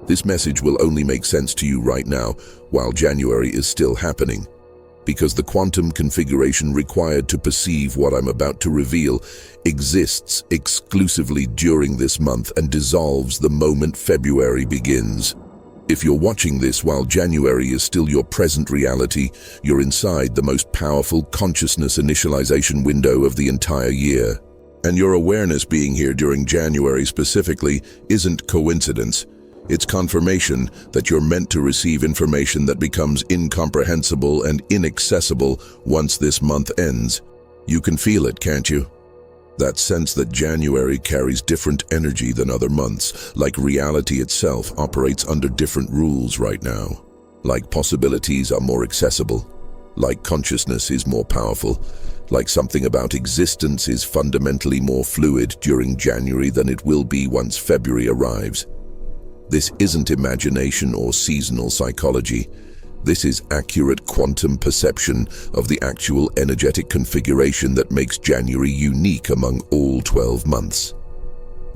This message will only make sense to you right now, while January is still happening, because the quantum configuration required to perceive what I'm about to reveal exists exclusively during this month and dissolves the moment February begins. If you're watching this while January is still your present reality, you're inside the most powerful consciousness initialization window of the entire year. And your awareness being here during January specifically isn't coincidence. It's confirmation that you're meant to receive information that becomes incomprehensible and inaccessible once this month ends. You can feel it, can't you? That sense that January carries different energy than other months, like reality itself operates under different rules right now. Like possibilities are more accessible, like consciousness is more powerful, like something about existence is fundamentally more fluid during January than it will be once February arrives. This isn't imagination or seasonal psychology. This is accurate quantum perception of the actual energetic configuration that makes January unique among all 12 months.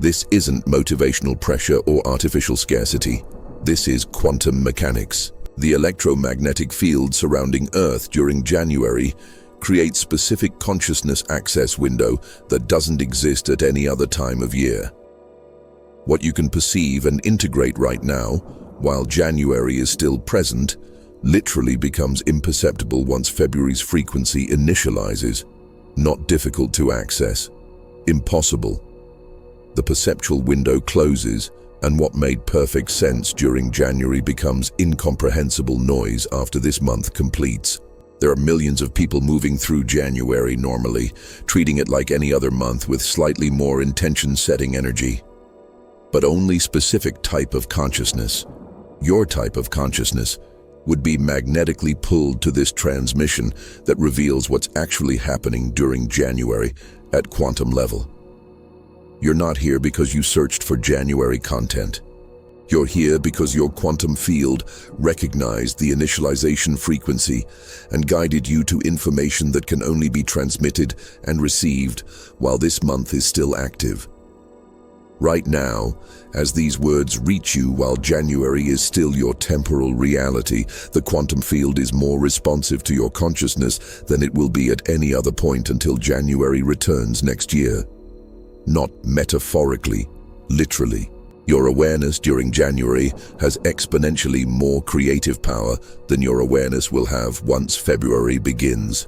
This isn't motivational pressure or artificial scarcity. This is quantum mechanics. The electromagnetic field surrounding Earth during January creates specific consciousness access window that doesn't exist at any other time of year. What you can perceive and integrate right now, while January is still present, literally becomes imperceptible once February's frequency initializes. Not difficult to access. Impossible. The perceptual window closes, and what made perfect sense during January becomes incomprehensible noise after this month completes. There are millions of people moving through January normally, treating it like any other month with slightly more intention-setting energy. But only specific type of consciousness, your type of consciousness, would be magnetically pulled to this transmission that reveals what's actually happening during January at quantum level. You're not here because you searched for January content. You're here because your quantum field recognized the initialization frequency and guided you to information that can only be transmitted and received while this month is still active. Right now, as these words reach you while January is still your temporal reality, the quantum field is more responsive to your consciousness than it will be at any other point until January returns next year. Not metaphorically, literally. Your awareness during January has exponentially more creative power than your awareness will have once February begins.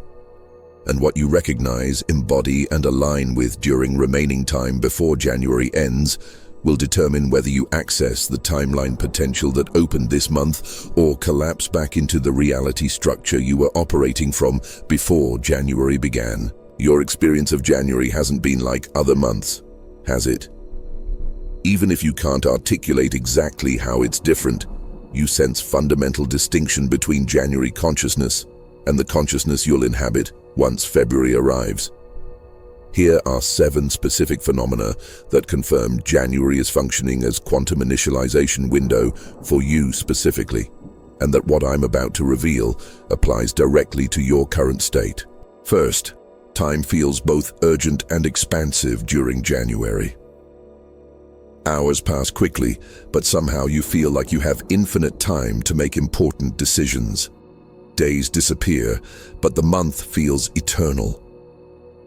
And what you recognize, embody, and align with during remaining time before January ends will determine whether you access the timeline potential that opened this month or collapse back into the reality structure you were operating from before January began. Your experience of January hasn't been like other months, has it? Even if you can't articulate exactly how it's different, you sense fundamental distinction between January consciousness and the consciousness you'll inhabit once February arrives. Here are 7 specific phenomena that confirm January is functioning as quantum initialization window for you specifically, and that what I'm about to reveal applies directly to your current state. First, time feels both urgent and expansive during January. Hours pass quickly, but somehow you feel like you have infinite time to make important decisions. Days disappear, but the month feels eternal.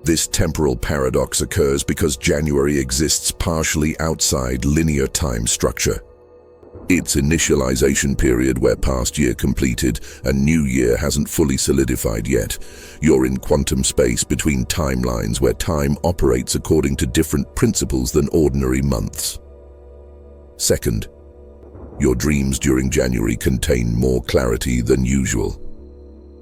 This temporal paradox occurs because January exists partially outside linear time structure. Its initialization period where past year completed and new year hasn't fully solidified yet. You're in quantum space between timelines where time operates according to different principles than ordinary months. Second, your dreams during January contain more clarity than usual.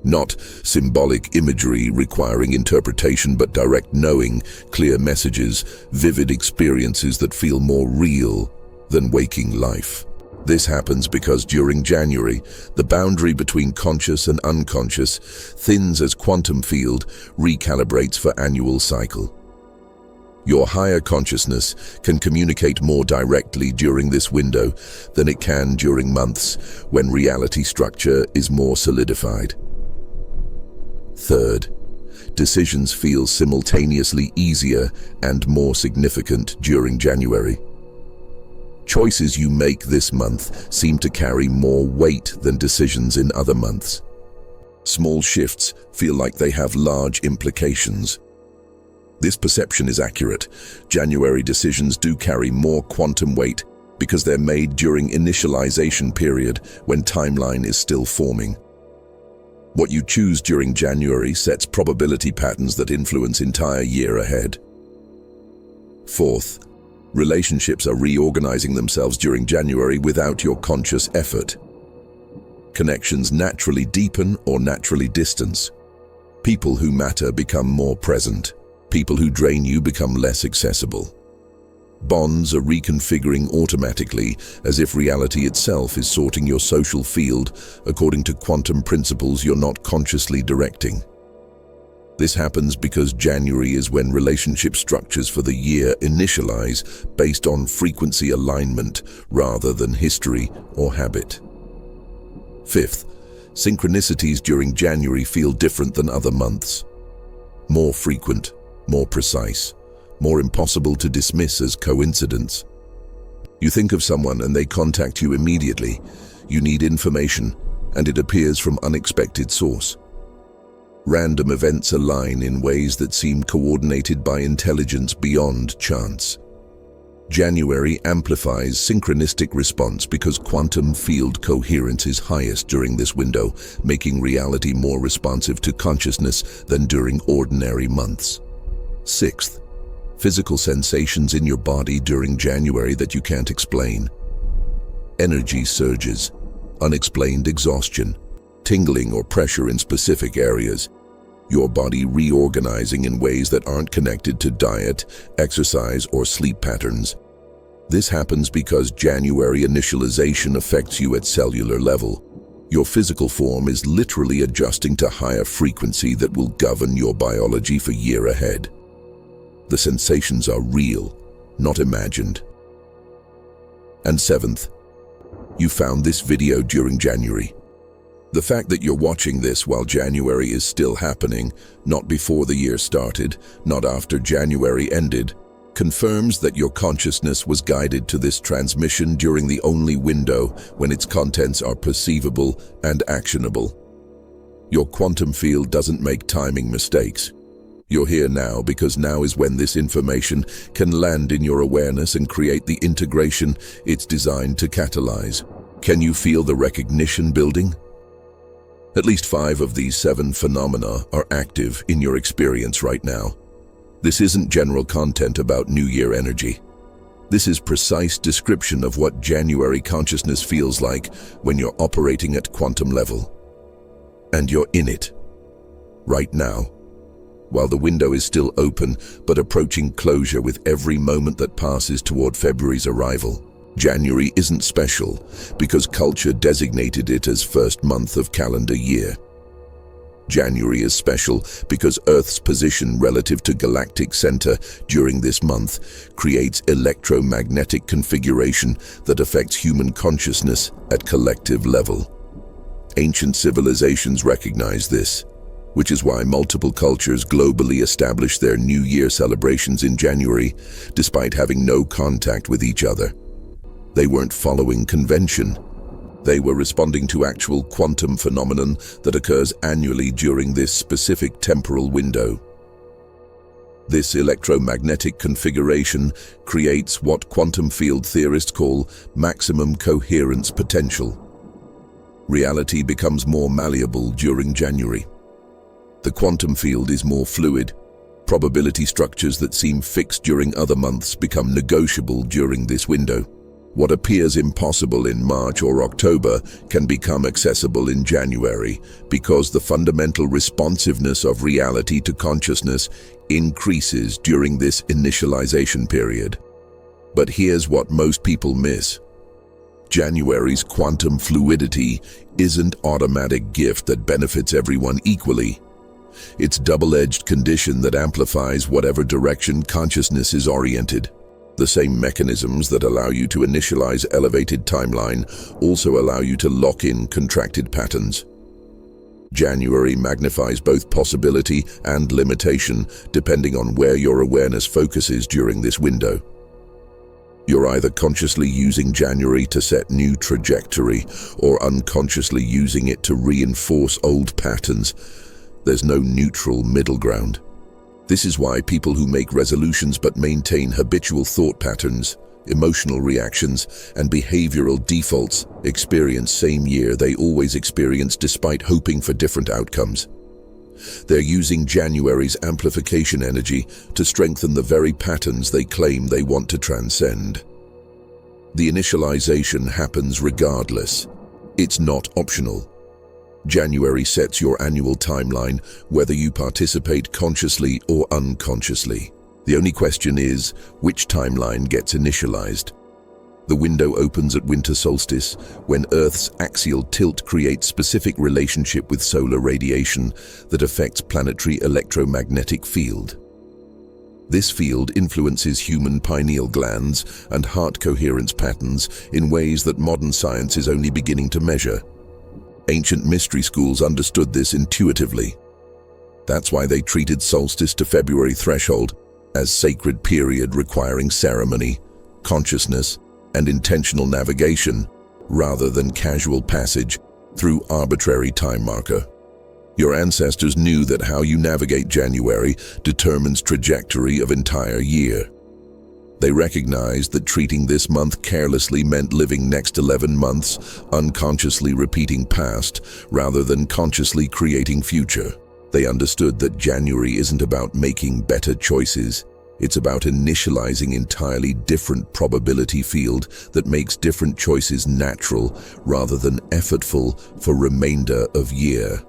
Not symbolic imagery requiring interpretation, but direct knowing, clear messages, vivid experiences that feel more real than waking life. This happens because during January, the boundary between conscious and unconscious thins as quantum field recalibrates for annual cycle. Your higher consciousness can communicate more directly during this window than it can during months when reality structure is more solidified. Third, decisions feel simultaneously easier and more significant during January. Choices you make this month seem to carry more weight than decisions in other months. Small shifts feel like they have large implications. This perception is accurate. January decisions do carry more quantum weight because they're made during initialization period when timeline is still forming. What you choose during January sets probability patterns that influence entire year ahead. Fourth, relationships are reorganizing themselves during January without your conscious effort. Connections naturally deepen or naturally distance. People who matter become more present. People who drain you become less accessible. Bonds are reconfiguring automatically, as if reality itself is sorting your social field according to quantum principles you're not consciously directing. This happens because January is when relationship structures for the year initialize based on frequency alignment rather than history or habit. Fifth, synchronicities during January feel different than other months. More frequent, more precise, more impossible to dismiss as coincidence. You think of someone and they contact you immediately. You need information, and it appears from unexpected source. Random events align in ways that seem coordinated by intelligence beyond chance. January amplifies synchronistic response because quantum field coherence is highest during this window, making reality more responsive to consciousness than during ordinary months. Sixth, physical sensations in your body during January that you can't explain. Energy surges, unexplained exhaustion, tingling or pressure in specific areas. Your body reorganizing in ways that aren't connected to diet, exercise, or sleep patterns. This happens because January initialization affects you at cellular level. Your physical form is literally adjusting to higher frequency that will govern your biology for year ahead. The sensations are real, not imagined. And seventh, you found this video during January. The fact that you're watching this while January is still happening, not before the year started, not after January ended, confirms that your consciousness was guided to this transmission during the only window when its contents are perceivable and actionable. Your quantum field doesn't make timing mistakes. You're here now because now is when this information can land in your awareness and create the integration it's designed to catalyze. Can you feel the recognition building? At least 5 of these 7 phenomena are active in your experience right now. This isn't general content about New Year energy. This is precise description of what January consciousness feels like when you're operating at quantum level. And you're in it, right now. While the window is still open but approaching closure with every moment that passes toward February's arrival. January isn't special because culture designated it as first month of calendar year. January is special because Earth's position relative to galactic center during this month creates electromagnetic configuration that affects human consciousness at collective level. Ancient civilizations recognize this, which is why multiple cultures globally establish their New Year celebrations in January, despite having no contact with each other. They weren't following convention. They were responding to actual quantum phenomenon that occurs annually during this specific temporal window. This electromagnetic configuration creates what quantum field theorists call maximum coherence potential. Reality becomes more malleable during January. The quantum field is more fluid. Probability structures that seem fixed during other months become negotiable during this window. What appears impossible in March or October can become accessible in January because the fundamental responsiveness of reality to consciousness increases during this initialization period. But here's what most people miss. January's quantum fluidity isn't an automatic gift that benefits everyone equally. It's a double-edged condition that amplifies whatever direction consciousness is oriented. The same mechanisms that allow you to initialize elevated timeline also allow you to lock in contracted patterns. January magnifies both possibility and limitation depending on where your awareness focuses during this window. You're either consciously using January to set new trajectory or unconsciously using it to reinforce old patterns. There's no neutral middle ground. This is why people who make resolutions but maintain habitual thought patterns, emotional reactions, and behavioral defaults experience same year they always experience despite hoping for different outcomes. They're using January's amplification energy to strengthen the very patterns they claim they want to transcend. The initialization happens regardless. It's not optional. January sets your annual timeline, whether you participate consciously or unconsciously. The only question is, which timeline gets initialized? The window opens at winter solstice, when Earth's axial tilt creates specific relationship with solar radiation that affects planetary electromagnetic field. This field influences human pineal glands and heart coherence patterns in ways that modern science is only beginning to measure. Ancient mystery schools understood this intuitively. That's why they treated solstice to February threshold as sacred period requiring ceremony, consciousness, and intentional navigation, rather than casual passage through arbitrary time marker. Your ancestors knew that how you navigate January determines trajectory of entire year. They recognized that treating this month carelessly meant living next 11 months unconsciously repeating past rather than consciously creating future. They understood that January isn't about making better choices. It's about initializing entirely different probability field that makes different choices natural rather than effortful for remainder of year.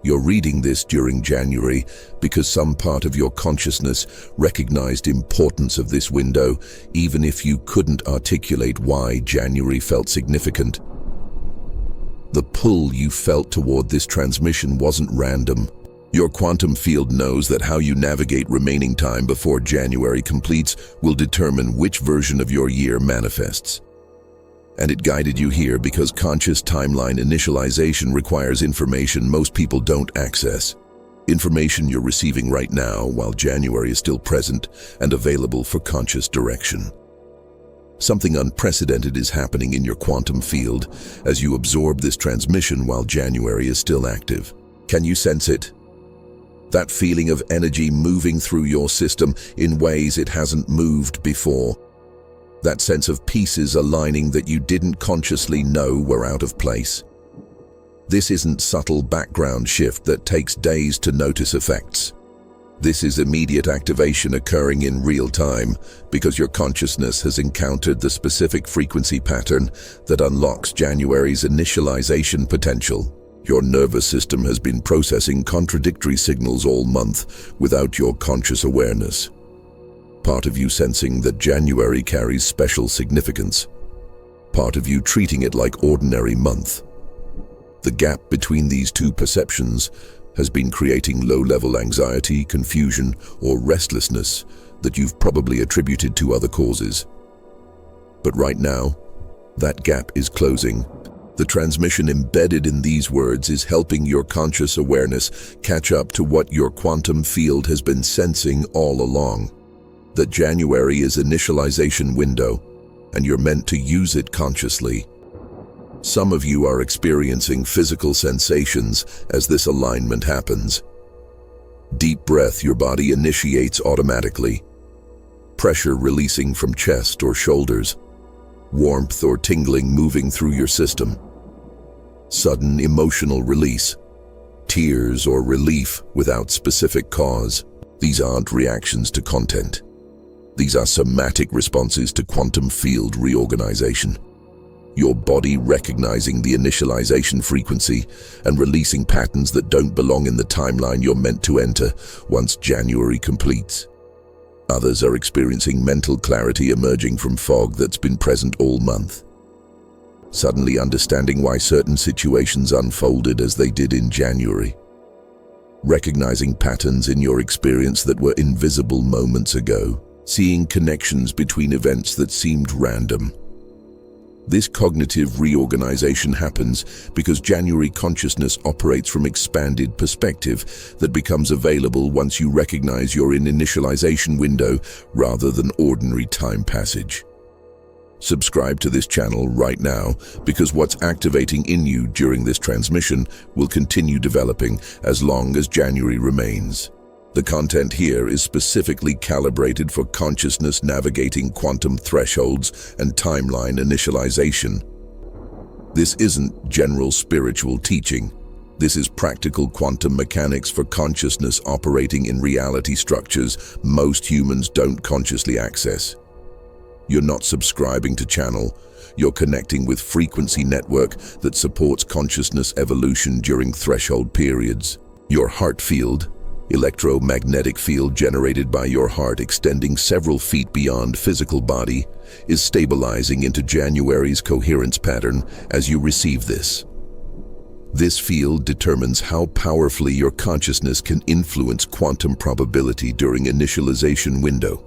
You're reading this during January because some part of your consciousness recognized importance of this window, even if you couldn't articulate why January felt significant. The pull you felt toward this transmission wasn't random. Your quantum field knows that how you navigate remaining time before January completes will determine which version of your year manifests. And it guided you here because conscious timeline initialization requires information most people don't access. Information you're receiving right now while January is still present and available for conscious direction. Something unprecedented is happening in your quantum field as you absorb this transmission while January is still active. Can you sense it? That feeling of energy moving through your system in ways it hasn't moved before. That sense of pieces aligning that you didn't consciously know were out of place. This isn't subtle background shift that takes days to notice effects. This is immediate activation occurring in real time because your consciousness has encountered the specific frequency pattern that unlocks January's initialization potential. Your nervous system has been processing contradictory signals all month without your conscious awareness. Part of you sensing that January carries special significance. Part of you treating it like ordinary month. The gap between these two perceptions has been creating low-level anxiety, confusion, or restlessness that you've probably attributed to other causes. But right now, that gap is closing. The transmission embedded in these words is helping your conscious awareness catch up to what your quantum field has been sensing all along. That January is initialization window, and you're meant to use it consciously. Some of you are experiencing physical sensations as this alignment happens. Deep breath your body initiates automatically. Pressure releasing from chest or shoulders. Warmth or tingling moving through your system. Sudden emotional release. Tears or relief without specific cause. These aren't reactions to content. These are somatic responses to quantum field reorganization. Your body recognizing the initialization frequency and releasing patterns that don't belong in the timeline you're meant to enter once January completes. Others are experiencing mental clarity emerging from fog that's been present all month. Suddenly understanding why certain situations unfolded as they did in January. Recognizing patterns in your experience that were invisible moments ago. Seeing connections between events that seemed random. This cognitive reorganization happens because January consciousness operates from expanded perspective that becomes available once you recognize you're in initialization window rather than ordinary time passage. Subscribe to this channel right now because what's activating in you during this transmission will continue developing as long as January remains. The content here is specifically calibrated for consciousness navigating quantum thresholds and timeline initialization. This isn't general spiritual teaching. This is practical quantum mechanics for consciousness operating in reality structures most humans don't consciously access. You're not subscribing to channel, you're connecting with frequency network that supports consciousness evolution during threshold periods. Your heart field, electromagnetic field generated by your heart extending several feet beyond physical body, is stabilizing into January's coherence pattern as you receive this. This field determines how powerfully your consciousness can influence quantum probability during initialization window.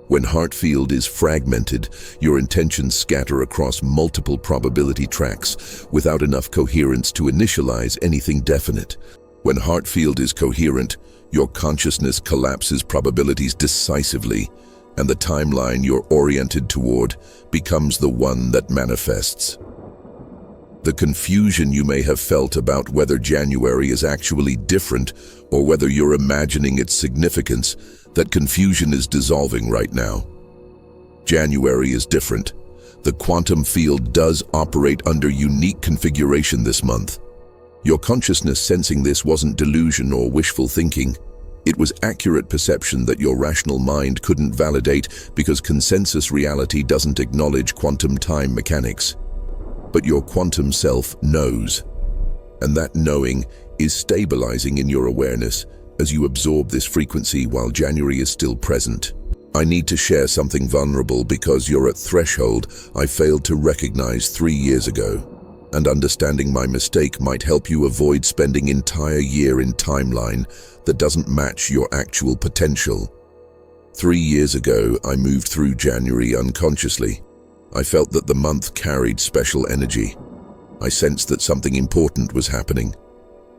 When heart field is fragmented, your intentions scatter across multiple probability tracks without enough coherence to initialize anything definite. When heart field is coherent, your consciousness collapses probabilities decisively, and the timeline you're oriented toward becomes the one that manifests. The confusion you may have felt about whether January is actually different or whether you're imagining its significance, that confusion is dissolving right now. January is different. The quantum field does operate under unique configuration this month. Your consciousness sensing this wasn't delusion or wishful thinking. It was accurate perception that your rational mind couldn't validate because consensus reality doesn't acknowledge quantum time mechanics. But your quantum self knows, and that knowing is stabilizing in your awareness as you absorb this frequency while January is still present. I need to share something vulnerable because you're at threshold I failed to recognize 3 years ago, and understanding my mistake might help you avoid spending entire year in timeline that doesn't match your actual potential. 3 years ago, I moved through January unconsciously. I felt that the month carried special energy. I sensed that something important was happening,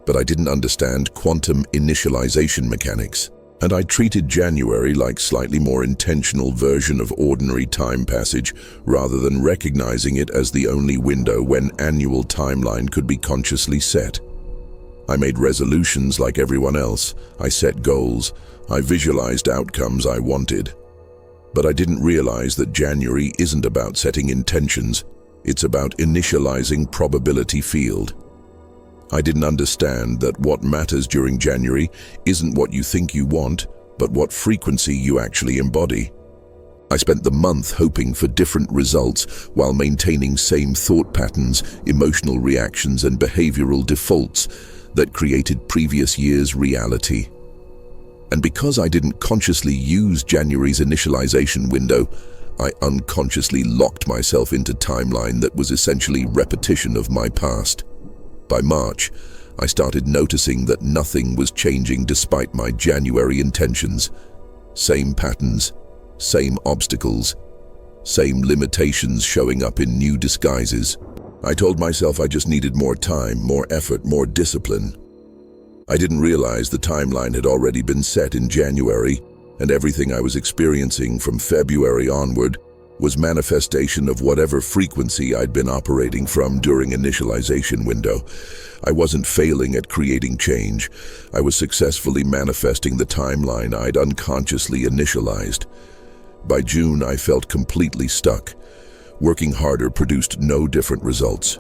but I didn't understand quantum initialization mechanics, and I treated January like slightly more intentional version of ordinary time passage rather than recognizing it as the only window when annual timeline could be consciously set. I made resolutions like everyone else. I set goals. I visualized outcomes I wanted. But I didn't realize that January isn't about setting intentions. It's about initializing probability field. I didn't understand that what matters during January isn't what you think you want, but what frequency you actually embody. I spent the month hoping for different results while maintaining same thought patterns, emotional reactions, and behavioral defaults that created previous year's reality. And because I didn't consciously use January's initialization window, I unconsciously locked myself into timeline that was essentially repetition of my past. By March, I started noticing that nothing was changing despite my January intentions. Same patterns, same obstacles, same limitations showing up in new disguises. I told myself I just needed more time, more effort, more discipline. I didn't realize the timeline had already been set in January, and everything I was experiencing from February onward was manifestation of whatever frequency I'd been operating from during initialization window. I wasn't failing at creating change. I was successfully manifesting the timeline I'd unconsciously initialized. By June, I felt completely stuck. Working harder produced no different results.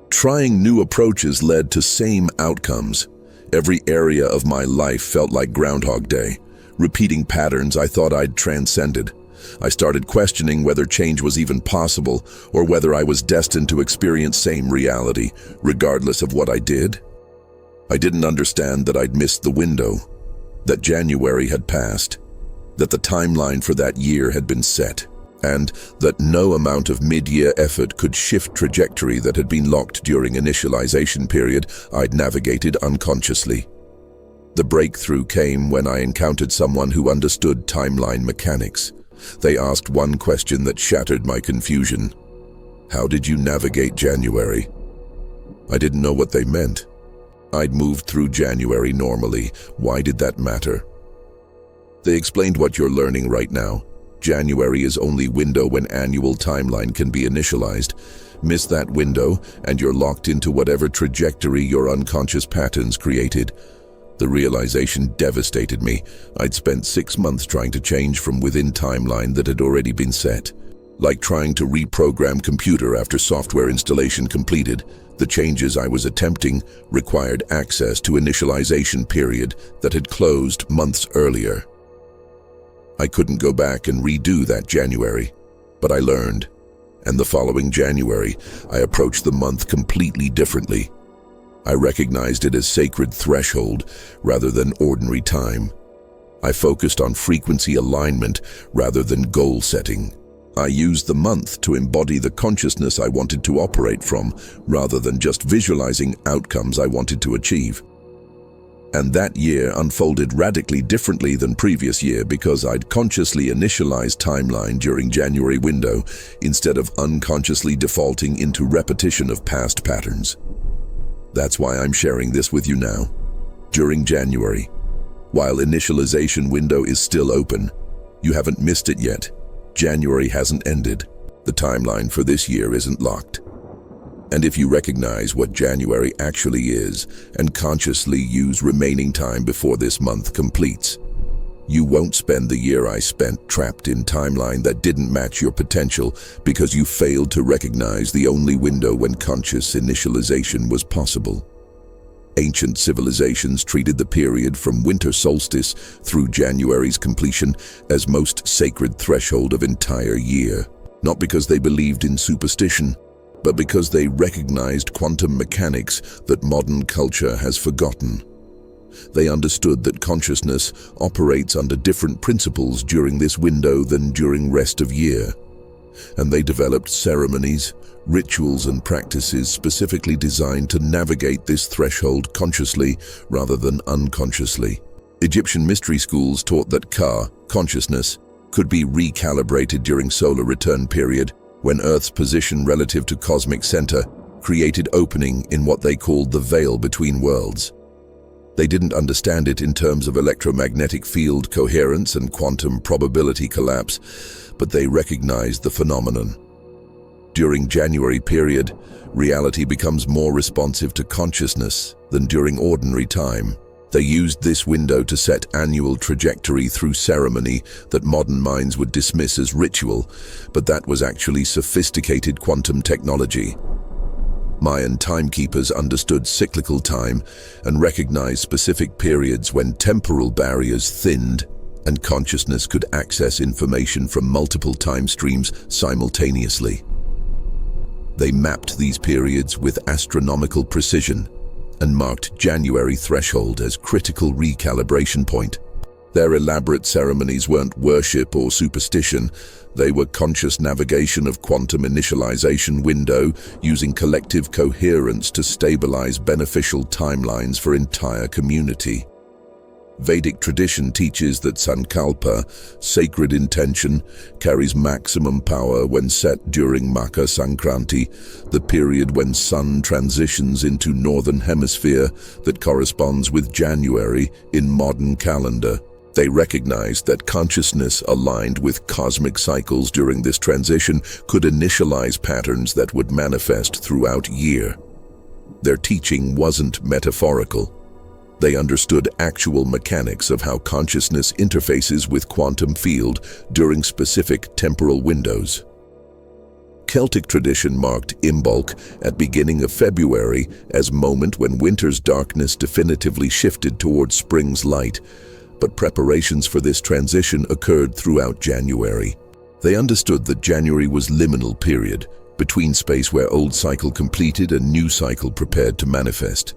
Trying new approaches led to same outcomes. Every area of my life felt like Groundhog Day, repeating patterns I thought I'd transcended. I started questioning whether change was even possible or whether I was destined to experience same reality, regardless of what I did. I didn't understand that I'd missed the window, that January had passed, that the timeline for that year had been set, and that no amount of mid-year effort could shift trajectory that had been locked during initialization period I'd navigated unconsciously. The breakthrough came when I encountered someone who understood timeline mechanics. They asked one question that shattered my confusion. How did you navigate January? I didn't know what they meant. I'd moved through January normally. Why did that matter? They explained what you're learning right now. January is only window when annual timeline can be initialized. Miss that window, and you're locked into whatever trajectory your unconscious patterns created. The realization devastated me. I'd spent 6 months trying to change from within timeline that had already been set. Like trying to reprogram computer after software installation completed, the changes I was attempting required access to initialization period that had closed months earlier. I couldn't go back and redo that January, but I learned. And the following January, I approached the month completely differently. I recognized it as sacred threshold rather than ordinary time. I focused on frequency alignment rather than goal setting. I used the month to embody the consciousness I wanted to operate from, rather than just visualizing outcomes I wanted to achieve. And that year unfolded radically differently than previous year because I'd consciously initialized timeline during January window instead of unconsciously defaulting into repetition of past patterns. That's why I'm sharing this with you now. During January, while initialization window is still open, you haven't missed it yet. January hasn't ended. The timeline for this year isn't locked. And if you recognize what January actually is and consciously use remaining time before this month completes, you won't spend the year I spent trapped in timeline that didn't match your potential because you failed to recognize the only window when conscious initialization was possible. Ancient civilizations treated the period from winter solstice through January's completion as most sacred threshold of entire year, not because they believed in superstition, but because they recognized quantum mechanics that modern culture has forgotten. They understood that consciousness operates under different principles during this window than during rest of year, and they developed ceremonies, rituals and practices specifically designed to navigate this threshold consciously rather than unconsciously. Egyptian mystery schools taught that Ka, consciousness, could be recalibrated during solar return period when Earth's position relative to cosmic center created opening in what they called the veil between worlds. They didn't understand it in terms of electromagnetic field coherence and quantum probability collapse, but they recognized the phenomenon. During January period, reality becomes more responsive to consciousness than during ordinary time. They used this window to set annual trajectory through ceremony that modern minds would dismiss as ritual, but that was actually sophisticated quantum technology. Mayan timekeepers understood cyclical time and recognized specific periods when temporal barriers thinned and consciousness could access information from multiple time streams simultaneously. They mapped these periods with astronomical precision and marked January threshold as critical recalibration point. Their elaborate ceremonies weren't worship or superstition, they were conscious navigation of quantum initialization window using collective coherence to stabilize beneficial timelines for entire community. Vedic tradition teaches that Sankalpa, sacred intention, carries maximum power when set during Makar Sankranti, the period when sun transitions into northern hemisphere that corresponds with January in modern calendar. They recognized that consciousness aligned with cosmic cycles during this transition could initialize patterns that would manifest throughout year. Their teaching wasn't metaphorical. They understood actual mechanics of how consciousness interfaces with quantum field during specific temporal windows. Celtic tradition marked Imbolc at beginning of February as moment when winter's darkness definitively shifted towards spring's light, but preparations for this transition occurred throughout January. They understood that January was liminal period, between space where old cycle completed and new cycle prepared to manifest.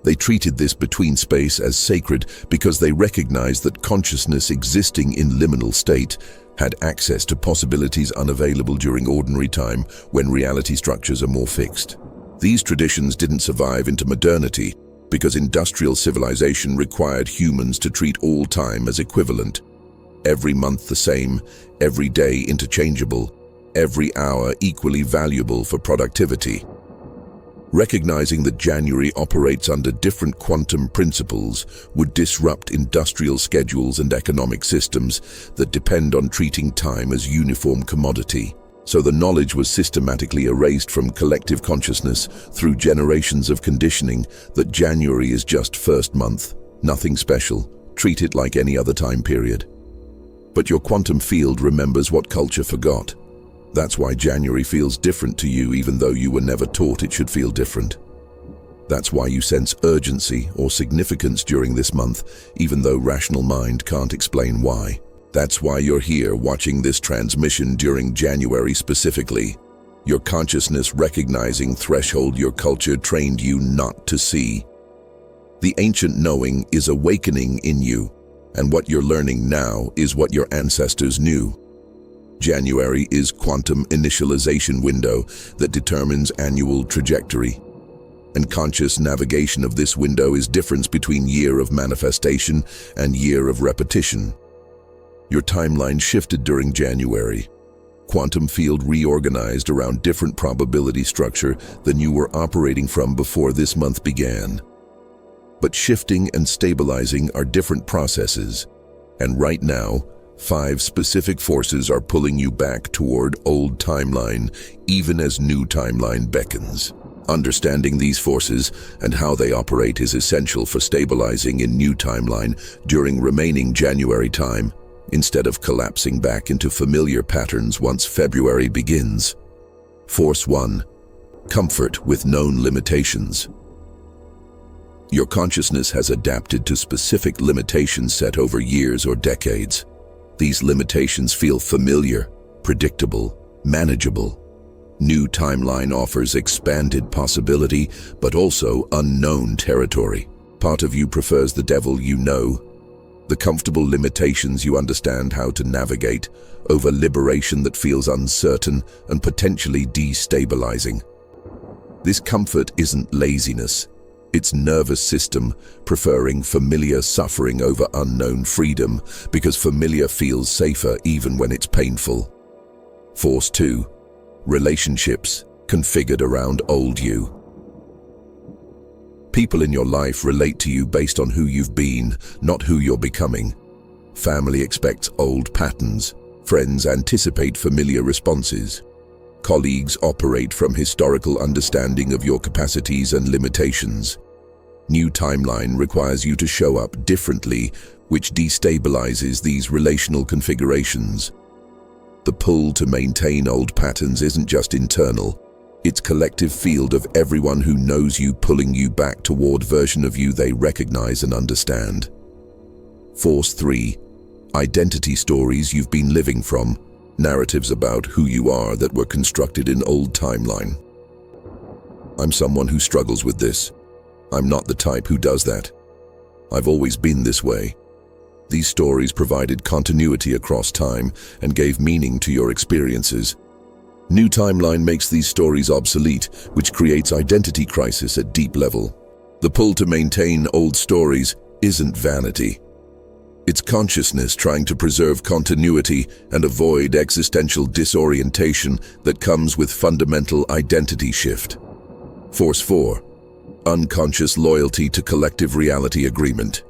They treated this between space as sacred because they recognized that consciousness existing in liminal state had access to possibilities unavailable during ordinary time when reality structures are more fixed. These traditions didn't survive into modernity because industrial civilization required humans to treat all time as equivalent. Every month the same, every day interchangeable, every hour equally valuable for productivity. Recognizing that January operates under different quantum principles would disrupt industrial schedules and economic systems that depend on treating time as uniform commodity. So the knowledge was systematically erased from collective consciousness through generations of conditioning that January is just first month, nothing special, treat it like any other time period. But your quantum field remembers what culture forgot. That's why January feels different to you even though you were never taught it should feel different. That's why you sense urgency or significance during this month, even though rational mind can't explain why. That's why you're here watching this transmission during January specifically. Your consciousness recognizing threshold your culture trained you not to see. The ancient knowing is awakening in you, and what you're learning now is what your ancestors knew. January is quantum initialization window that determines annual trajectory. And conscious navigation of this window is difference between year of manifestation and year of repetition. Your timeline shifted during January. Quantum field reorganized around different probability structure than you were operating from before this month began. But shifting and stabilizing are different processes, and right now, 5 specific forces are pulling you back toward old timeline, even as new timeline beckons. Understanding these forces and how they operate is essential for stabilizing in new timeline during remaining January time, instead of collapsing back into familiar patterns once February begins. Force 1. Comfort with known limitations. Your consciousness has adapted to specific limitations set over years or decades. These limitations feel familiar, predictable, manageable. New timeline offers expanded possibility, but also unknown territory. Part of you prefers the devil you know, the comfortable limitations you understand how to navigate, over liberation that feels uncertain and potentially destabilizing. This comfort isn't laziness. It's nervous system preferring familiar suffering over unknown freedom because familiar feels safer even when it's painful. Force 2. Relationships configured around old you. People in your life relate to you based on who you've been, not who you're becoming. Family expects old patterns. Friends anticipate familiar responses. Colleagues operate from historical understanding of your capacities and limitations. New timeline requires you to show up differently, which destabilizes these relational configurations. The pull to maintain old patterns isn't just internal. It's collective field of everyone who knows you pulling you back toward version of you they recognize and understand. Force 3. Identity stories you've been living from. Narratives about who you are that were constructed in old timeline. I'm someone who struggles with this. I'm not the type who does that. I've always been this way. These stories provided continuity across time and gave meaning to your experiences. New timeline makes these stories obsolete, which creates identity crisis at deep level. The pull to maintain old stories isn't vanity. It's consciousness trying to preserve continuity and avoid existential disorientation that comes with fundamental identity shift. Force 4. Unconscious loyalty to collective reality agreement.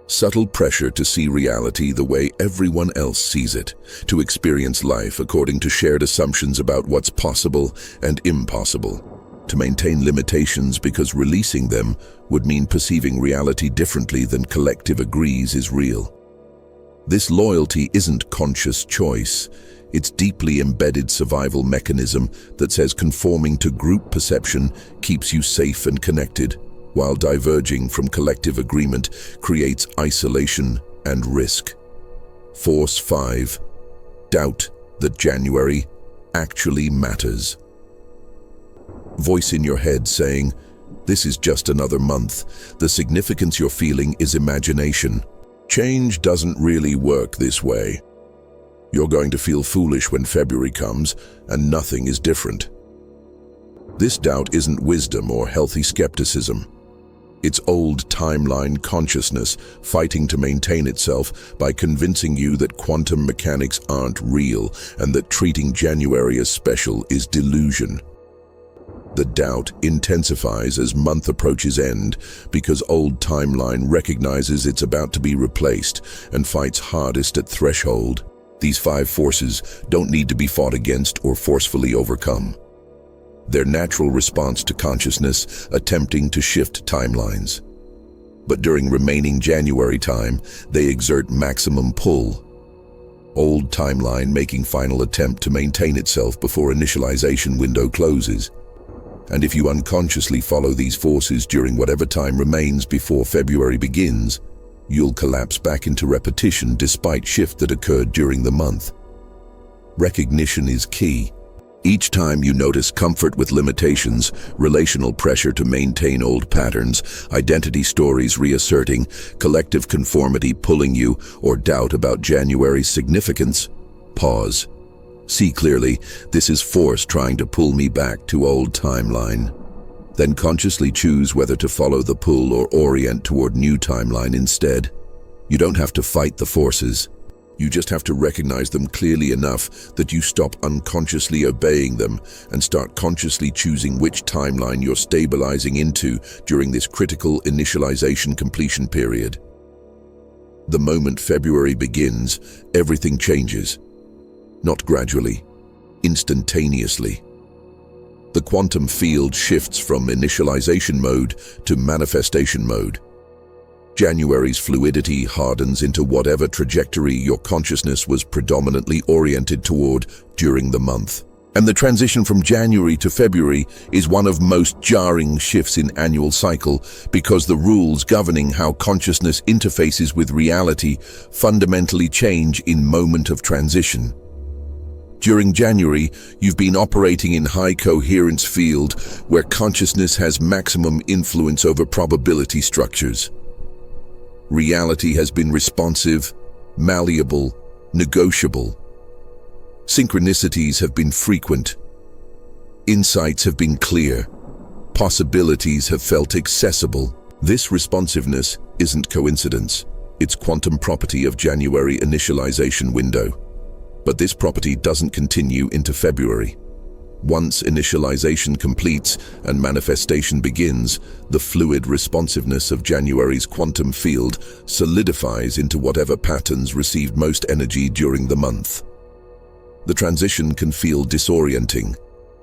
Subtle pressure to see reality the way everyone else sees it, to experience life according to shared assumptions about what's possible and impossible, to maintain limitations because releasing them would mean perceiving reality differently than collective agrees is real. This loyalty isn't conscious choice. It's deeply embedded survival mechanism that says conforming to group perception keeps you safe and connected, while diverging from collective agreement creates isolation and risk. Force 5. Doubt that January actually matters. Voice in your head saying, "This is just another month. The significance you're feeling is imagination. Change doesn't really work this way. You're going to feel foolish when February comes, and nothing is different." This doubt isn't wisdom or healthy skepticism. It's old timeline consciousness fighting to maintain itself by convincing you that quantum mechanics aren't real and that treating January as special is delusion. The doubt intensifies as month approaches end because old timeline recognizes it's about to be replaced and fights hardest at threshold. These 5 forces don't need to be fought against or forcefully overcome. Their natural response to consciousness attempting to shift timelines. But during remaining January time, they exert maximum pull. Old timeline making final attempt to maintain itself before initialization window closes. And if you unconsciously follow these forces during whatever time remains before February begins, you'll collapse back into repetition despite shift that occurred during the month. Recognition is key. Each time you notice comfort with limitations, relational pressure to maintain old patterns, identity stories reasserting, collective conformity pulling you, or doubt about January's significance, pause. See clearly, this is force trying to pull me back to old timeline. Then consciously choose whether to follow the pull or orient toward new timeline instead. You don't have to fight the forces. You just have to recognize them clearly enough that you stop unconsciously obeying them and start consciously choosing which timeline you're stabilizing into during this critical initialization completion period. The moment February begins, everything changes. Not gradually, instantaneously. The quantum field shifts from initialization mode to manifestation mode. January's fluidity hardens into whatever trajectory your consciousness was predominantly oriented toward during the month. And the transition from January to February is one of most jarring shifts in annual cycle because the rules governing how consciousness interfaces with reality fundamentally change in moment of transition. During January, you've been operating in high coherence field where consciousness has maximum influence over probability structures. Reality has been responsive, malleable, negotiable. Synchronicities have been frequent. Insights have been clear. Possibilities have felt accessible. This responsiveness isn't coincidence. It's quantum property of January initialization window. But this property doesn't continue into February. Once initialization completes and manifestation begins, the fluid responsiveness of January's quantum field solidifies into whatever patterns received most energy during the month. The transition can feel disorienting.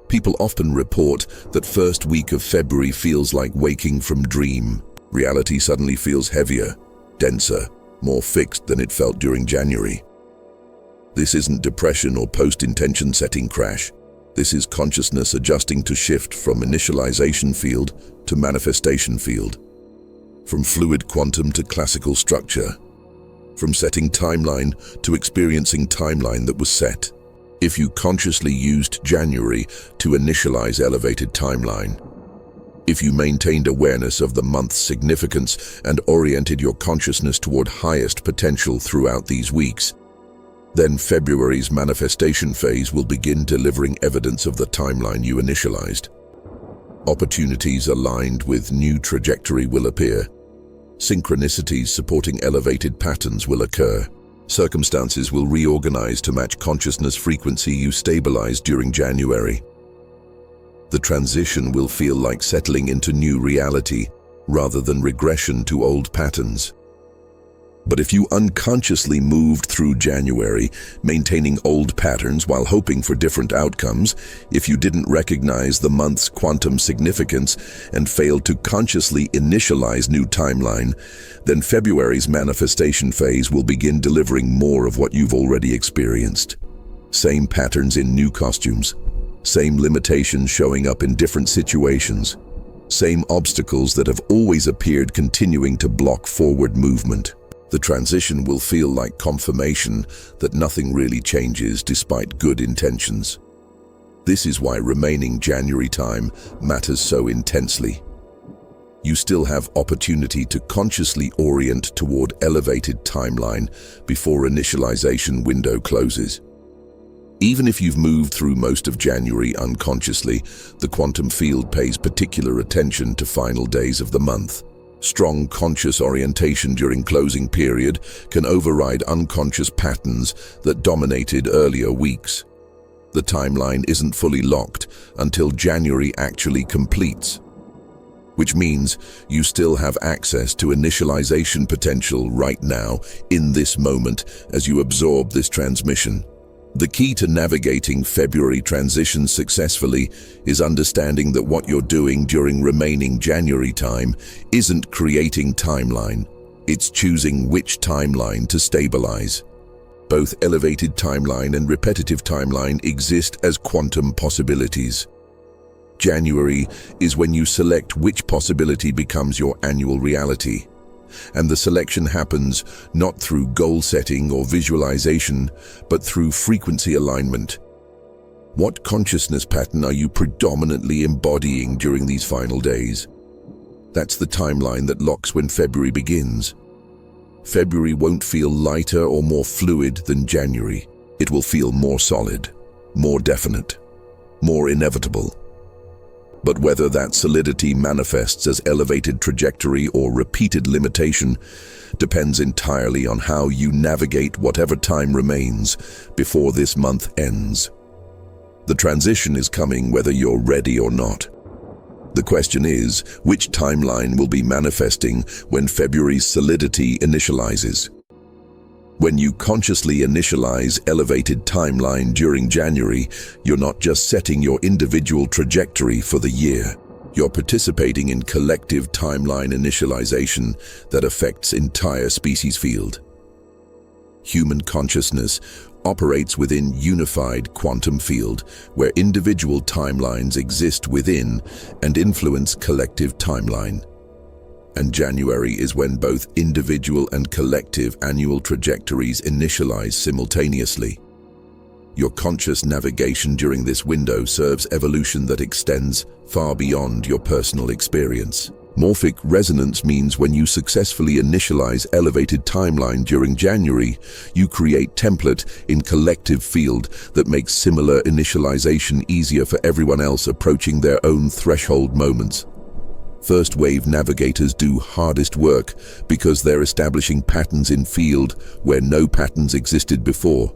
People often report that first week of February feels like waking from dream. Reality suddenly feels heavier, denser, more fixed than it felt during January. This isn't depression or post-intention setting crash. This is consciousness adjusting to shift from initialization field to manifestation field. From fluid quantum to classical structure. From setting timeline to experiencing timeline that was set. If you consciously used January to initialize elevated timeline. If you maintained awareness of the month's significance and oriented your consciousness toward highest potential throughout these weeks, then February's manifestation phase will begin delivering evidence of the timeline you initialized. Opportunities aligned with new trajectory will appear. Synchronicities supporting elevated patterns will occur. Circumstances will reorganize to match consciousness frequency you stabilized during January. The transition will feel like settling into new reality rather than regression to old patterns. But if you unconsciously moved through January, maintaining old patterns while hoping for different outcomes, if you didn't recognize the month's quantum significance and failed to consciously initialize new timeline, then February's manifestation phase will begin delivering more of what you've already experienced. Same patterns in new costumes, same limitations showing up in different situations, same obstacles that have always appeared continuing to block forward movement. The transition will feel like confirmation that nothing really changes despite good intentions. This is why remaining January time matters so intensely. You still have opportunity to consciously orient toward elevated timeline before initialization window closes. Even if you've moved through most of January unconsciously, the quantum field pays particular attention to final days of the month. Strong conscious orientation during closing period can override unconscious patterns that dominated earlier weeks. The timeline isn't fully locked until January actually completes, which means you still have access to initialization potential right now, in this moment, as you absorb this transmission. The key to navigating February transitions successfully is understanding that what you're doing during remaining January time isn't creating timeline, it's choosing which timeline to stabilize. Both elevated timeline and repetitive timeline exist as quantum possibilities. January is when you select which possibility becomes your annual reality. And the selection happens not through goal setting or visualization, but through frequency alignment. What consciousness pattern are you predominantly embodying during these final days? That's the timeline that locks when February begins. February won't feel lighter or more fluid than January. It will feel more solid, more definite, more inevitable. But whether that solidity manifests as elevated trajectory or repeated limitation depends entirely on how you navigate whatever time remains before this month ends. The transition is coming whether you're ready or not. The question is, which timeline will be manifesting when February's solidity initializes? When you consciously initialize elevated timeline during January, you're not just setting your individual trajectory for the year. You're participating in collective timeline initialization that affects entire species field. Human consciousness operates within unified quantum field, where individual timelines exist within and influence collective timeline. And January is when both individual and collective annual trajectories initialize simultaneously. Your conscious navigation during this window serves evolution that extends far beyond your personal experience. Morphic resonance means when you successfully initialize elevated timeline during January, you create template in collective field that makes similar initialization easier for everyone else approaching their own threshold moments. First wave navigators do hardest work because they're establishing patterns in field where no patterns existed before.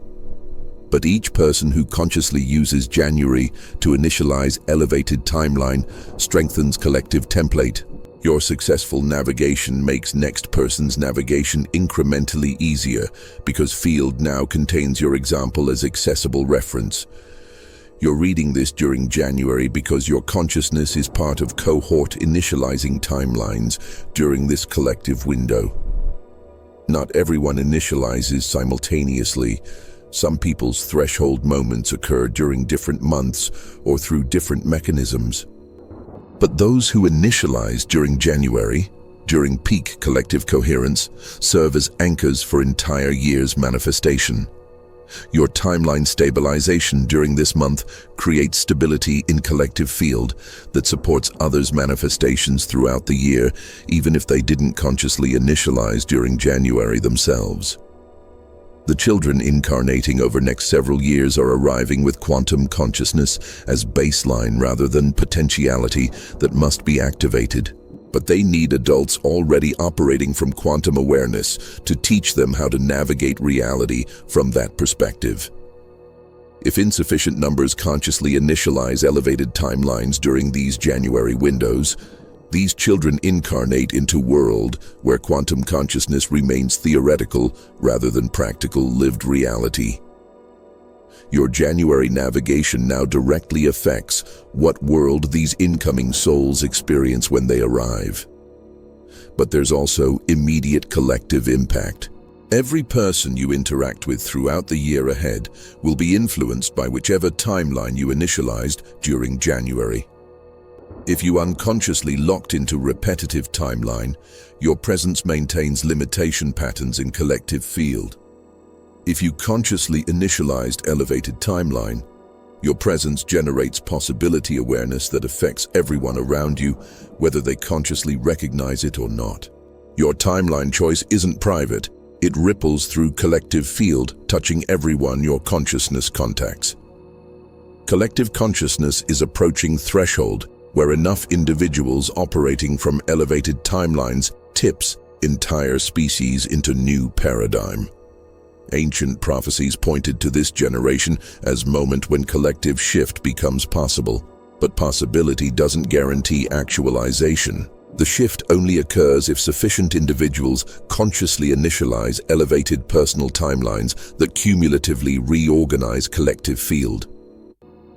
But each person who consciously uses January to initialize elevated timeline strengthens collective template. Your successful navigation makes next person's navigation incrementally easier because field now contains your example as accessible reference. You're reading this during January because your consciousness is part of cohort initializing timelines during this collective window. Not everyone initializes simultaneously. Some people's threshold moments occur during different months or through different mechanisms. But those who initialize during January, during peak collective coherence, serve as anchors for entire year's manifestation. Your timeline stabilization during this month creates stability in collective field that supports others' manifestations throughout the year, even if they didn't consciously initialize during January themselves. The children incarnating over next several years are arriving with quantum consciousness as baseline rather than potentiality that must be activated. But they need adults already operating from quantum awareness to teach them how to navigate reality from that perspective. If insufficient numbers consciously initialize elevated timelines during these January windows, these children incarnate into a world where quantum consciousness remains theoretical rather than practical lived reality. Your January navigation now directly affects what world these incoming souls experience when they arrive. But there's also immediate collective impact. Every person you interact with throughout the year ahead will be influenced by whichever timeline you initialized during January. If you unconsciously locked into repetitive timeline, your presence maintains limitation patterns in collective field. If you consciously initialized elevated timeline, your presence generates possibility awareness that affects everyone around you, whether they consciously recognize it or not. Your timeline choice isn't private, it ripples through collective field, touching everyone your consciousness contacts. Collective consciousness is approaching threshold where enough individuals operating from elevated timelines tips entire species into new paradigm. Ancient prophecies pointed to this generation as moment when collective shift becomes possible. But possibility doesn't guarantee actualization. The shift only occurs if sufficient individuals consciously initialize elevated personal timelines that cumulatively reorganize collective field.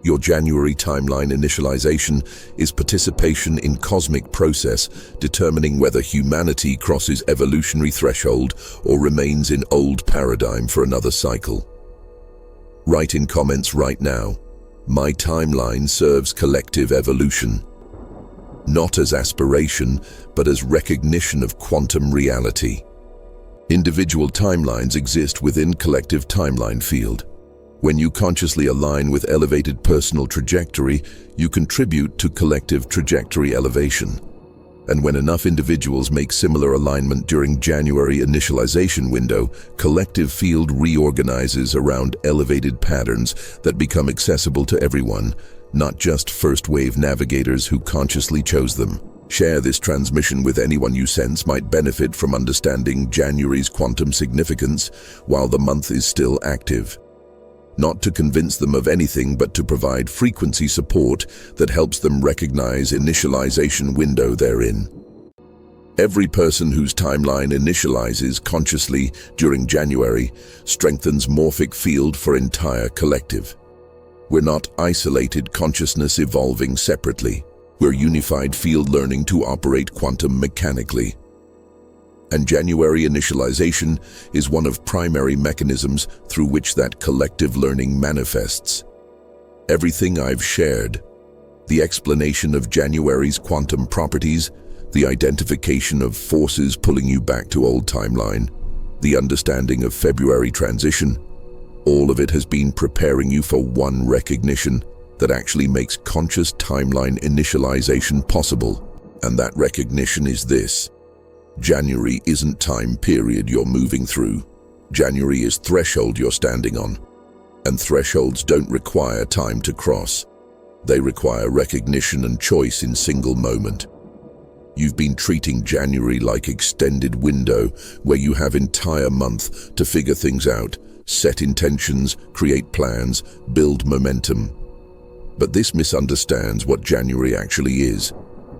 Your January timeline initialization is participation in cosmic process, determining whether humanity crosses evolutionary threshold or remains in old paradigm for another cycle. Write in comments right now, my timeline serves collective evolution. Not as aspiration, but as recognition of quantum reality. Individual timelines exist within collective timeline field. When you consciously align with elevated personal trajectory, you contribute to collective trajectory elevation. And when enough individuals make similar alignment during January initialization window, collective field reorganizes around elevated patterns that become accessible to everyone, not just first-wave navigators who consciously chose them. Share this transmission with anyone you sense might benefit from understanding January's quantum significance while the month is still active. Not to convince them of anything, but to provide frequency support that helps them recognize initialization window they're in. Every person whose timeline initializes consciously during January strengthens morphic field for entire collective. We're not isolated consciousness evolving separately. We're unified field learning to operate quantum mechanically. And January initialization is one of primary mechanisms through which that collective learning manifests. Everything I've shared, the explanation of January's quantum properties, the identification of forces pulling you back to old timeline, the understanding of February transition, all of it has been preparing you for one recognition that actually makes conscious timeline initialization possible. And that recognition is this. January isn't time period you're moving through. January is threshold you're standing on. And thresholds don't require time to cross. They require recognition and choice in single moment. You've been treating January like extended window where you have entire month to figure things out, set intentions, create plans, build momentum. But this misunderstands what January actually is.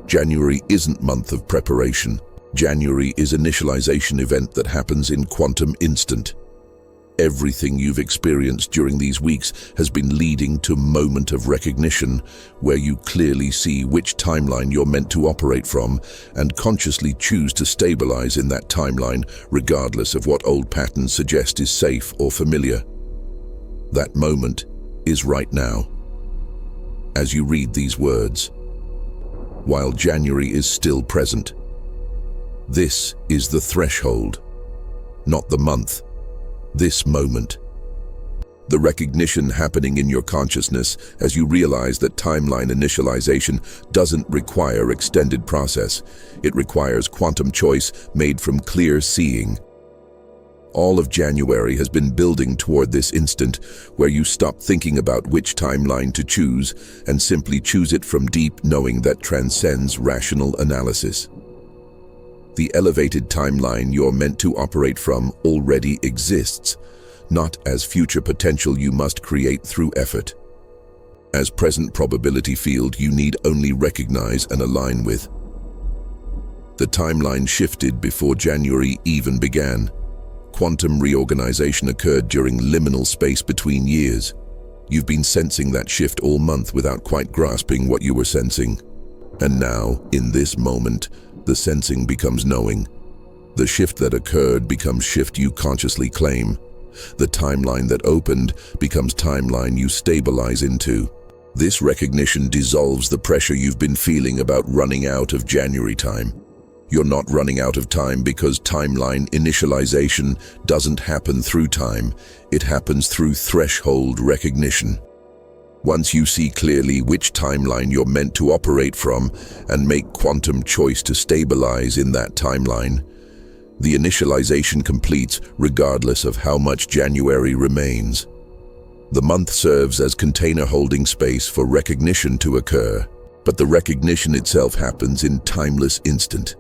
January isn't month of preparation. January is initialization event that happens in quantum instant. Everything you've experienced during these weeks has been leading to moment of recognition, where you clearly see which timeline you're meant to operate from and consciously choose to stabilize in that timeline regardless of what old patterns suggest is safe or familiar. That moment is right now. As you read these words, while January is still present, this is the threshold, not the month. This moment. The recognition happening in your consciousness as you realize that timeline initialization doesn't require extended process. It requires quantum choice made from clear seeing. All of January has been building toward this instant where you stop thinking about which timeline to choose and simply choose it from deep knowing that transcends rational analysis. The elevated timeline you're meant to operate from already exists, not as future potential you must create through effort. As present probability field you need only recognize and align with. The timeline shifted before January even began. Quantum reorganization occurred during liminal space between years. You've been sensing that shift all month without quite grasping what you were sensing. And now, in this moment, the sensing becomes knowing. The shift that occurred becomes shift you consciously claim. The timeline that opened becomes timeline you stabilize into. This recognition dissolves the pressure you've been feeling about running out of January time. You're not running out of time because timeline initialization doesn't happen through time. It happens through threshold recognition. Once you see clearly which timeline you're meant to operate from and make quantum choice to stabilize in that timeline, the initialization completes regardless of how much January remains. The month serves as container holding space for recognition to occur, but the recognition itself happens in timeless instant.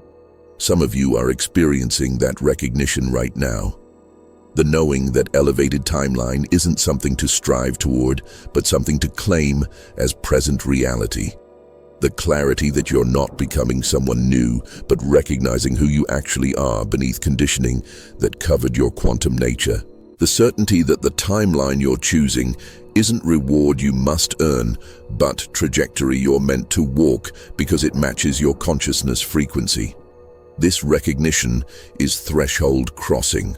Some of you are experiencing that recognition right now. The knowing that elevated timeline isn't something to strive toward, but something to claim as present reality. The clarity that you're not becoming someone new, but recognizing who you actually are beneath conditioning that covered your quantum nature. The certainty that the timeline you're choosing isn't reward you must earn, but trajectory you're meant to walk because it matches your consciousness frequency. This recognition is threshold crossing.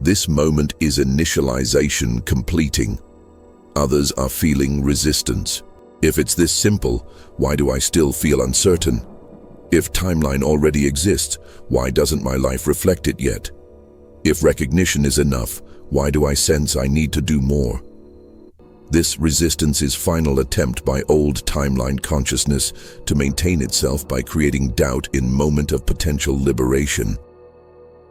This moment is initialization completing. Others are feeling resistance. If it's this simple, why do I still feel uncertain? If timeline already exists, why doesn't my life reflect it yet? If recognition is enough, why do I sense I need to do more? This resistance is final attempt by old timeline consciousness to maintain itself by creating doubt in moment of potential liberation.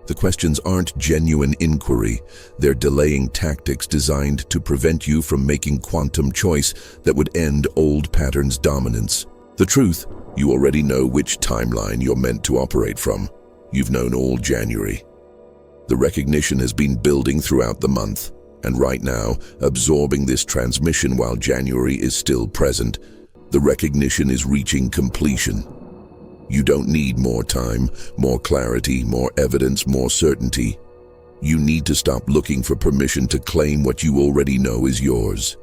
The questions aren't genuine inquiry, they're delaying tactics designed to prevent you from making quantum choice that would end old patterns' dominance. The truth, you already know which timeline you're meant to operate from. You've known all January. The recognition has been building throughout the month, and right now, absorbing this transmission while January is still present, the recognition is reaching completion. You don't need more time, more clarity, more evidence, more certainty. You need to stop looking for permission to claim what you already know is yours.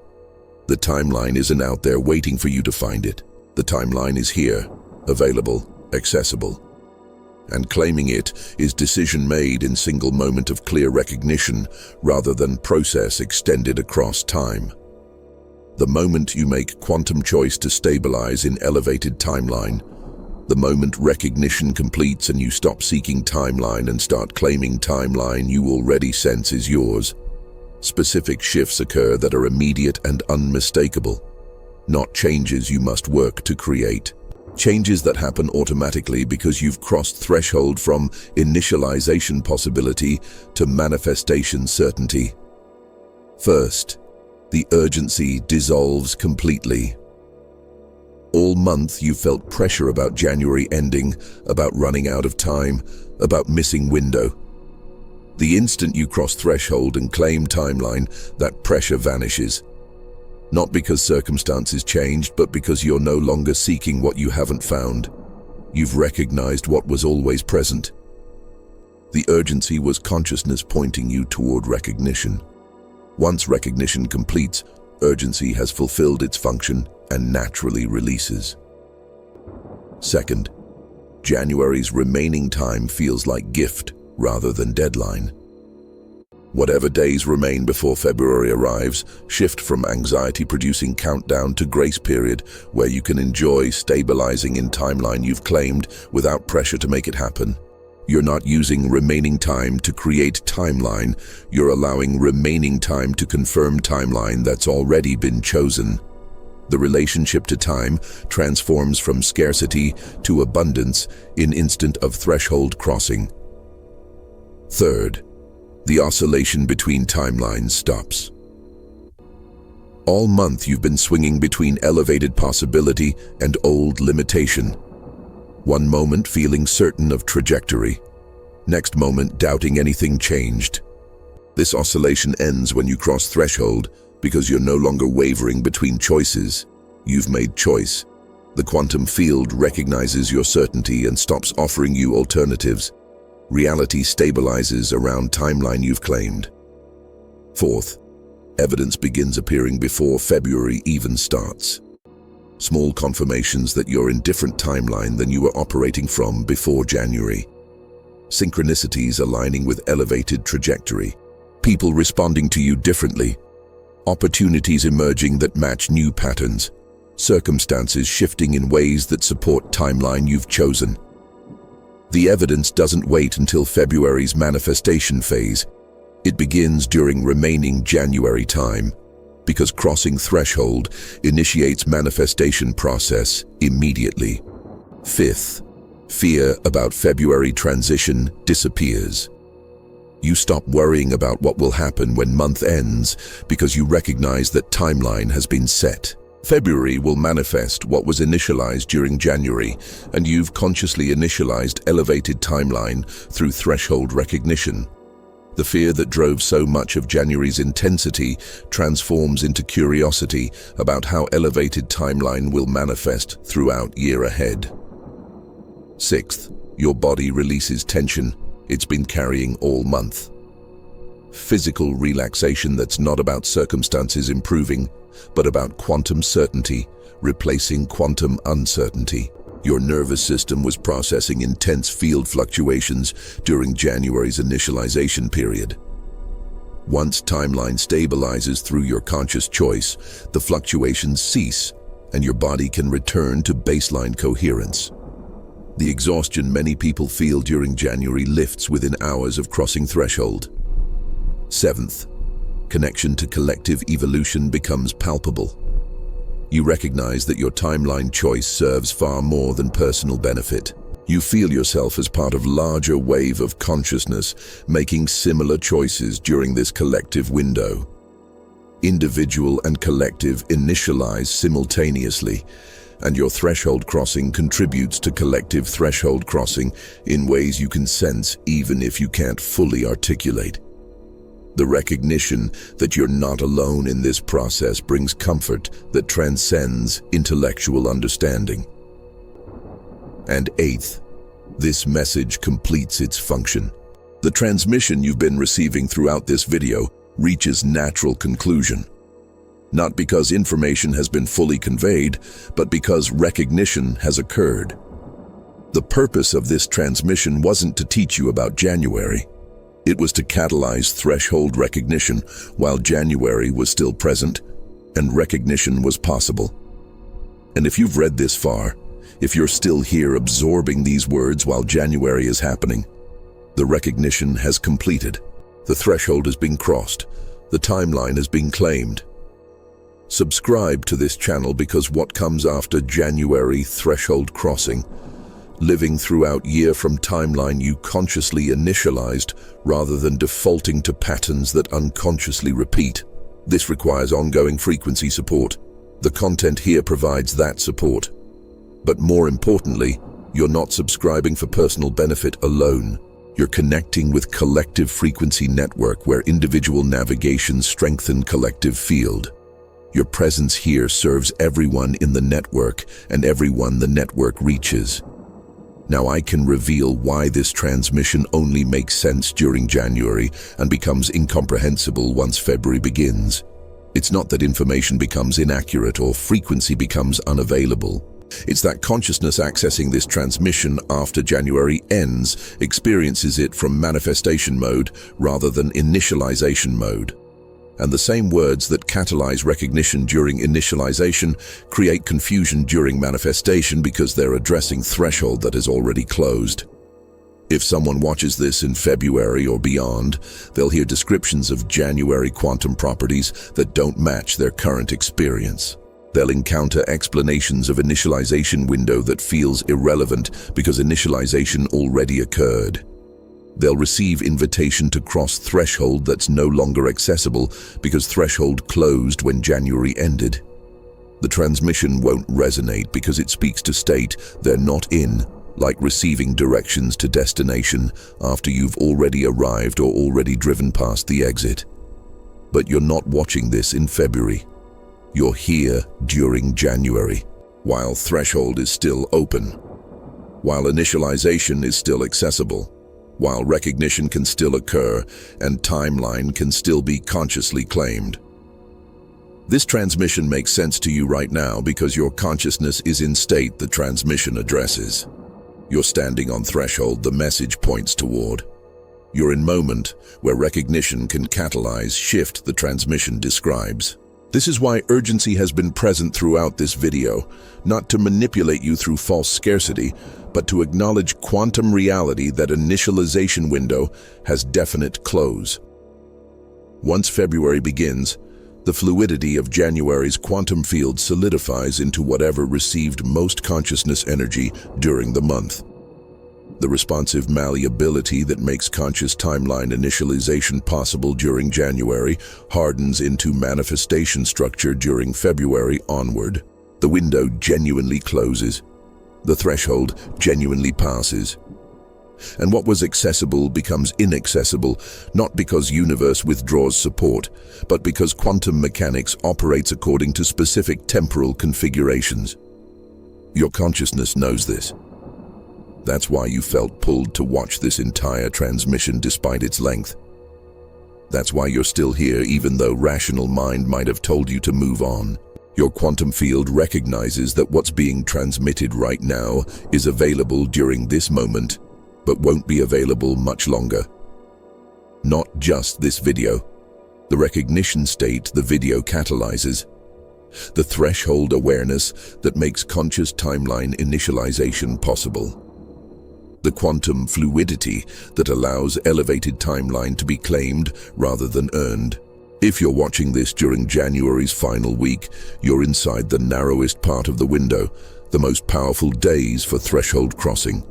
The timeline isn't out there waiting for you to find it. The timeline is here, available, accessible. And claiming it is decision made in single moment of clear recognition rather than process extended across time. The moment you make quantum choice to stabilize in elevated timeline, the moment recognition completes and you stop seeking timeline and start claiming timeline you already sense is yours, specific shifts occur that are immediate and unmistakable, not changes you must work to create. Changes that happen automatically because you've crossed threshold from initialization possibility to manifestation certainty. First, the urgency dissolves completely. All month you felt pressure about January ending, about running out of time, about missing window. The instant you cross threshold and claim timeline, that pressure vanishes. Not because circumstances changed, but because you're no longer seeking what you haven't found. You've recognized what was always present. The urgency was consciousness pointing you toward recognition. Once recognition completes, urgency has fulfilled its function and naturally releases. Second, January's remaining time feels like gift rather than deadline. Whatever days remain before February arrives, shift from anxiety-producing countdown to grace period where you can enjoy stabilizing in timeline you've claimed without pressure to make it happen. You're not using remaining time to create timeline, you're allowing remaining time to confirm timeline that's already been chosen. The relationship to time transforms from scarcity to abundance in instant of threshold crossing. Third, the oscillation between timelines stops. All month you've been swinging between elevated possibility and old limitation. One moment feeling certain of trajectory, next moment doubting anything changed. This oscillation ends when you cross threshold because you're no longer wavering between choices. You've made choice. The quantum field recognizes your certainty and stops offering you alternatives. Reality stabilizes around timeline you've claimed. Fourth, evidence begins appearing before February even starts. Small confirmations that you're in different timeline than you were operating from before January. Synchronicities aligning with elevated trajectory. People responding to you differently. Opportunities emerging that match new patterns. Circumstances shifting in ways that support timeline you've chosen. The evidence doesn't wait until February's manifestation phase. It begins during remaining January time, because crossing threshold initiates manifestation process immediately. Fifth, fear about February transition disappears. You stop worrying about what will happen when month ends because you recognize that timeline has been set. February will manifest what was initialized during January, and you've consciously initialized elevated timeline through threshold recognition. The fear that drove so much of January's intensity transforms into curiosity about how elevated timeline will manifest throughout year ahead. Sixth, your body releases tension it's been carrying all month. Physical relaxation that's not about circumstances improving, but about quantum certainty, replacing quantum uncertainty. Your nervous system was processing intense field fluctuations during January's initialization period. Once timeline stabilizes through your conscious choice, the fluctuations cease, and your body can return to baseline coherence. The exhaustion many people feel during January lifts within hours of crossing threshold. Seventh, connection to collective evolution becomes palpable. You recognize that your timeline choice serves far more than personal benefit. You feel yourself as part of a larger wave of consciousness, making similar choices during this collective window. Individual and collective initialize simultaneously, and your threshold crossing contributes to collective threshold crossing in ways you can sense even if you can't fully articulate. The recognition that you're not alone in this process brings comfort that transcends intellectual understanding. And eighth, this message completes its function. The transmission you've been receiving throughout this video reaches natural conclusion. Not because information has been fully conveyed, but because recognition has occurred. The purpose of this transmission wasn't to teach you about January. It was to catalyze threshold recognition while January was still present and recognition was possible. And if you've read this far, if you're still here absorbing these words while January is happening, the recognition has completed. The threshold has been crossed. The timeline has been claimed. Subscribe to this channel because what comes after January threshold crossing, living throughout year from timeline you consciously initialized rather than defaulting to patterns that unconsciously repeat. This requires ongoing frequency support. The content here provides that support. But more importantly, you're not subscribing for personal benefit alone. You're connecting with collective frequency network where individual navigations strengthen collective field. Your presence here serves everyone in the network and everyone the network reaches. Now I can reveal why this transmission only makes sense during January and becomes incomprehensible once February begins. It's not that information becomes inaccurate or frequency becomes unavailable. It's that consciousness accessing this transmission after January ends experiences it from manifestation mode rather than initialization mode. And the same words that catalyze recognition during initialization create confusion during manifestation because they're addressing threshold that is already closed. If someone watches this in February or beyond, they'll hear descriptions of January quantum properties that don't match their current experience. They'll encounter explanations of initialization window that feels irrelevant because initialization already occurred. They'll receive invitation to cross threshold that's no longer accessible because threshold closed when January ended. The transmission won't resonate because it speaks to state they're not in, like receiving directions to destination after you've already arrived or already driven past the exit. But you're not watching this in February. You're here during January, while threshold is still open, while initialization is still accessible, while recognition can still occur and timeline can still be consciously claimed. This transmission makes sense to you right now because your consciousness is in state the transmission addresses. You're standing on threshold the message points toward. You're in moment where recognition can catalyze shift the transmission describes. This is why urgency has been present throughout this video, not to manipulate you through false scarcity, but to acknowledge quantum reality that initialization window has definite close. Once February begins, the fluidity of January's quantum field solidifies into whatever received most consciousness energy during the month. The responsive malleability that makes conscious timeline initialization possible during January hardens into manifestation structure during February onward. The window genuinely closes. The threshold genuinely passes. And what was accessible becomes inaccessible, not because universe withdraws support, but because quantum mechanics operates according to specific temporal configurations. Your consciousness knows this. That's why you felt pulled to watch this entire transmission despite its length. That's why you're still here even though rational mind might have told you to move on. Your quantum field recognizes that what's being transmitted right now is available during this moment, but won't be available much longer. Not just this video. The recognition state the video catalyzes. The threshold awareness that makes conscious timeline initialization possible. The quantum fluidity that allows elevated timeline to be claimed rather than earned. If you're watching this during January's final week, you're inside the narrowest part of the window, the most powerful days for threshold crossing.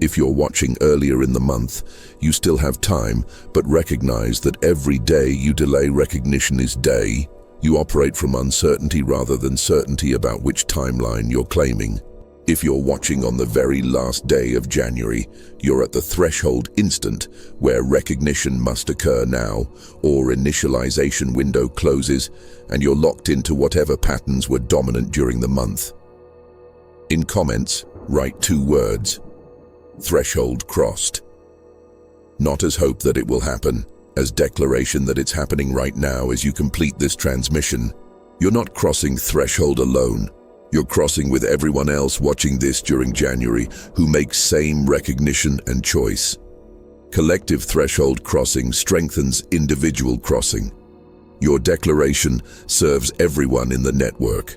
If you're watching earlier in the month, you still have time, but recognize that every day you delay recognition is day. You operate from uncertainty rather than certainty about which timeline you're claiming. If you're watching on the very last day of January, you're at the threshold instant where recognition must occur now, or initialization window closes, and you're locked into whatever patterns were dominant during the month. In comments, write 2 words. Threshold crossed. Not as hope that it will happen, as declaration that it's happening right now as you complete this transmission. You're not crossing threshold alone. You're crossing with everyone else watching this during January who makes same recognition and choice. Collective threshold crossing strengthens individual crossing. Your declaration serves everyone in the network.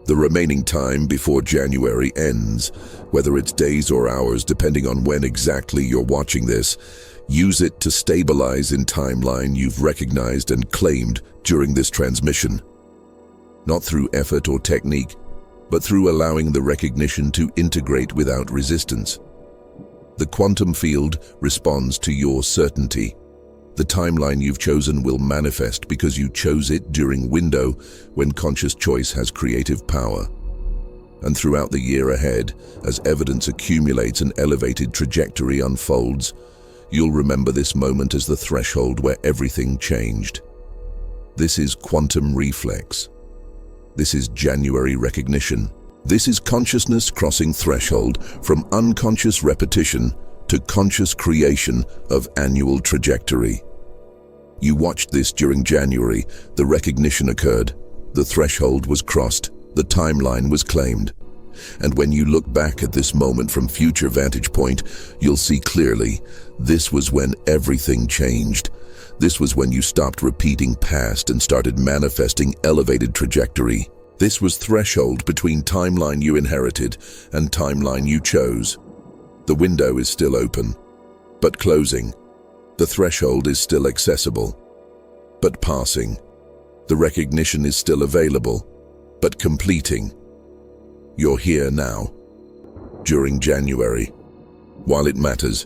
The remaining time before January ends, whether it's days or hours depending on when exactly you're watching this, use it to stabilize in timeline you've recognized and claimed during this transmission. Not through effort or technique, but through allowing the recognition to integrate without resistance. The quantum field responds to your certainty. The timeline you've chosen will manifest because you chose it during window when conscious choice has creative power. And throughout the year ahead, as evidence accumulates and elevated trajectory unfolds, you'll remember this moment as the threshold where everything changed. This is quantum reflex. This is January recognition. This is consciousness crossing threshold from unconscious repetition to conscious creation of annual trajectory. You watched this during January, the recognition occurred, the threshold was crossed, the timeline was claimed. And when you look back at this moment from future vantage point, you'll see clearly, this was when everything changed. This was when you stopped repeating past and started manifesting elevated trajectory. This was threshold between timeline you inherited and timeline you chose. The window is still open, but closing. The threshold is still accessible, but passing. The recognition is still available, but completing. You're here now, during January. While it matters,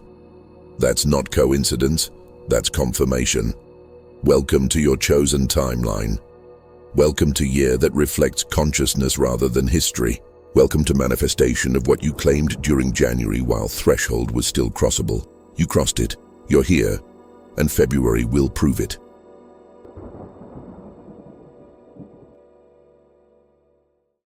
that's not coincidence, that's confirmation. Welcome to your chosen timeline. Welcome to year that reflects consciousness rather than history. Welcome to manifestation of what you claimed during January while threshold was still crossable. You crossed it, you're here, and February will prove it.